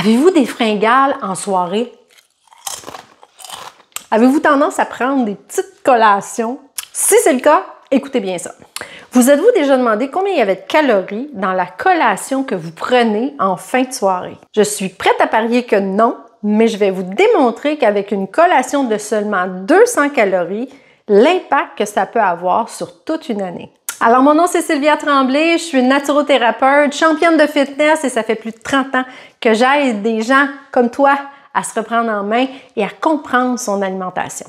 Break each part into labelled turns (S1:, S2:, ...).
S1: Avez-vous des fringales en soirée? Avez-vous tendance à prendre des petites collations? Si c'est le cas, écoutez bien ça. Vous êtes-vous déjà demandé combien il y avait de calories dans la collation que vous prenez en fin de soirée? Je suis prête à parier que non, mais je vais vous démontrer qu'avec une collation de seulement 200 calories, l'impact que ça peut avoir sur toute une année. Alors, mon nom, c'est Sylvia Tremblay, je suis naturothérapeute, championne de fitness et ça fait plus de 30 ans que j'aide des gens comme toi à se reprendre en main et à comprendre son alimentation.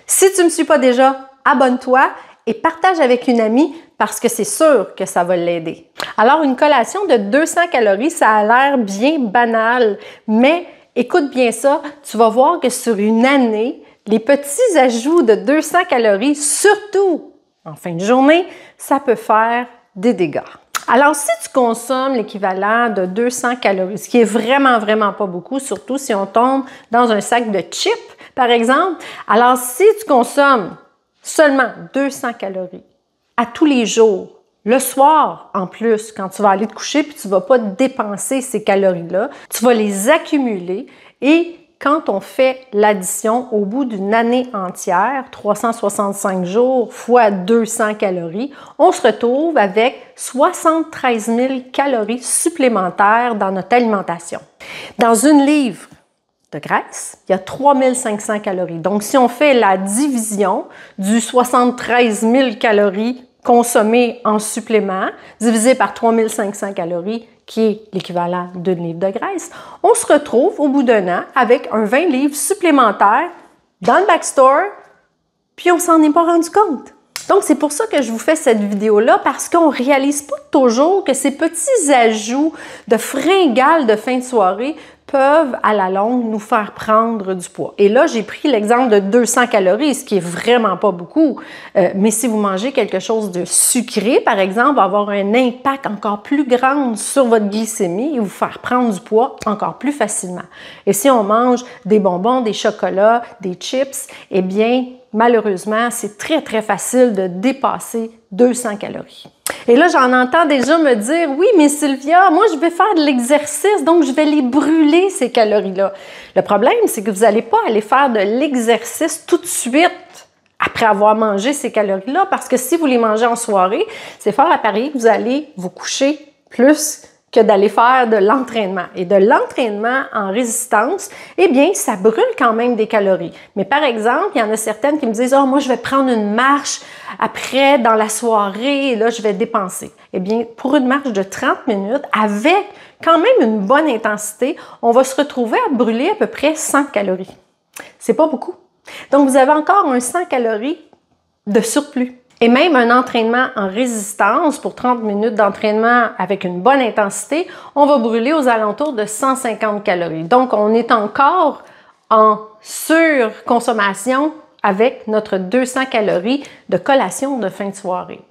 S1: Si tu ne me suis pas déjà, abonne-toi et partage avec une amie parce que c'est sûr que ça va l'aider. Alors, une collation de 200 calories, ça a l'air bien banal, mais écoute bien ça, tu vas voir que sur une année, les petits ajouts de 200 calories, surtout en fin de journée, ça peut faire des dégâts. Alors, si tu consommes l'équivalent de 200 calories, ce qui est vraiment pas beaucoup, surtout si on tombe dans un sac de chips, par exemple, alors si tu consommes seulement 200 calories à tous les jours, le soir en plus, quand tu vas aller te coucher puis tu ne vas pas dépenser ces calories-là, tu vas les accumuler et quand on fait l'addition au bout d'une année entière, 365 jours fois 200 calories, on se retrouve avec 73 000 calories supplémentaires dans notre alimentation. Dans une livre de graisse, il y a 3500 calories. Donc, si on fait la division du 73 000 calories consommées en supplément, divisé par 3500 calories, qui est l'équivalent d'une livre de graisse, on se retrouve au bout d'un an avec un 20 livres supplémentaires dans le backstore, puis on s'en est pas rendu compte. Donc, c'est pour ça que je vous fais cette vidéo-là, parce qu'on ne réalise pas toujours que ces petits ajouts de fringales de fin de soirée peuvent, à la longue, nous faire prendre du poids. Et là, j'ai pris l'exemple de 200 calories, ce qui est vraiment pas beaucoup. Mais si vous mangez quelque chose de sucré, par exemple, va avoir un impact encore plus grand sur votre glycémie et vous faire prendre du poids encore plus facilement. Et si on mange des bonbons, des chocolats, des chips, eh bien, malheureusement, c'est très facile de dépasser 200 calories. Et là, j'en entends déjà me dire, oui, mais Sylvia, moi, je vais faire de l'exercice, donc je vais les brûler, ces calories-là. Le problème, c'est que vous n'allez pas aller faire de l'exercice tout de suite après avoir mangé ces calories-là, parce que si vous les mangez en soirée, c'est fort à parier que vous allez vous coucher plus que d'aller faire de l'entraînement. Et de l'entraînement en résistance, eh bien, ça brûle quand même des calories. Mais par exemple, il y en a certaines qui me disent « Ah, moi, je vais prendre une marche après, dans la soirée, et là, je vais dépenser. » Eh bien, pour une marche de 30 minutes, avec quand même une bonne intensité, on va se retrouver à brûler à peu près 100 calories. C'est pas beaucoup. Donc, vous avez encore un 100 calories de surplus. Et même un entraînement en résistance pour 30 minutes d'entraînement avec une bonne intensité, on va brûler aux alentours de 150 calories. Donc, on est encore en surconsommation avec notre 200 calories de collation de fin de soirée.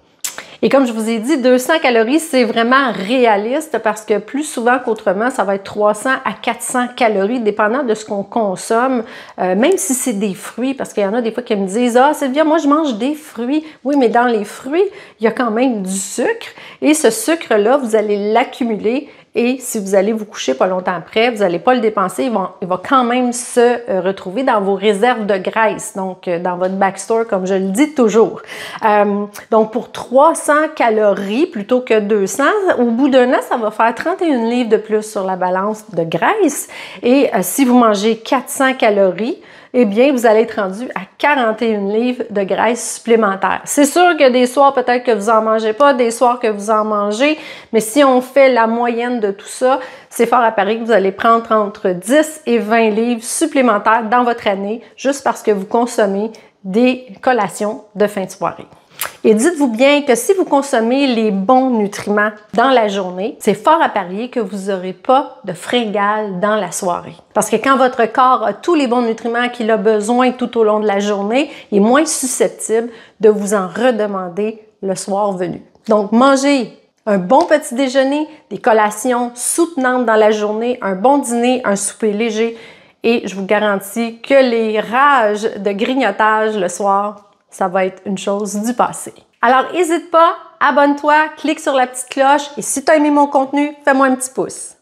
S1: Et comme je vous ai dit, 200 calories, c'est vraiment réaliste parce que plus souvent qu'autrement, ça va être 300 à 400 calories, dépendant de ce qu'on consomme, même si c'est des fruits, parce qu'il y en a des fois qui me disent « Ah, Sylvia, moi, je mange des fruits. » Oui, mais dans les fruits, il y a quand même du sucre et ce sucre-là, vous allez l'accumuler et si vous allez vous coucher pas longtemps après, vous n'allez pas le dépenser, il va quand même se retrouver dans vos réserves de graisse, donc dans votre backstore, comme je le dis toujours. Donc, pour 300 calories plutôt que 200, au bout d'un an, ça va faire 31 livres de plus sur la balance de graisse. Et si vous mangez 400 calories, eh bien, vous allez être rendu à 41 livres de graisse supplémentaire. C'est sûr que des soirs, peut-être que vous n'en mangez pas, des soirs que vous en mangez, mais si on fait la moyenne de tout ça, c'est fort à parier que vous allez prendre entre 10 et 20 livres supplémentaires dans votre année, juste parce que vous consommez des collations de fin de soirée. Et dites-vous bien que si vous consommez les bons nutriments dans la journée, c'est fort à parier que vous n'aurez pas de fringales dans la soirée. Parce que quand votre corps a tous les bons nutriments qu'il a besoin tout au long de la journée, il est moins susceptible de vous en redemander le soir venu. Donc, mangez un bon petit déjeuner, des collations soutenantes dans la journée, un bon dîner, un souper léger et je vous garantis que les rages de grignotage le soir, ça va être une chose du passé. Alors, n'hésite pas, abonne-toi, clique sur la petite cloche et si tu as aimé mon contenu, fais-moi un petit pouce.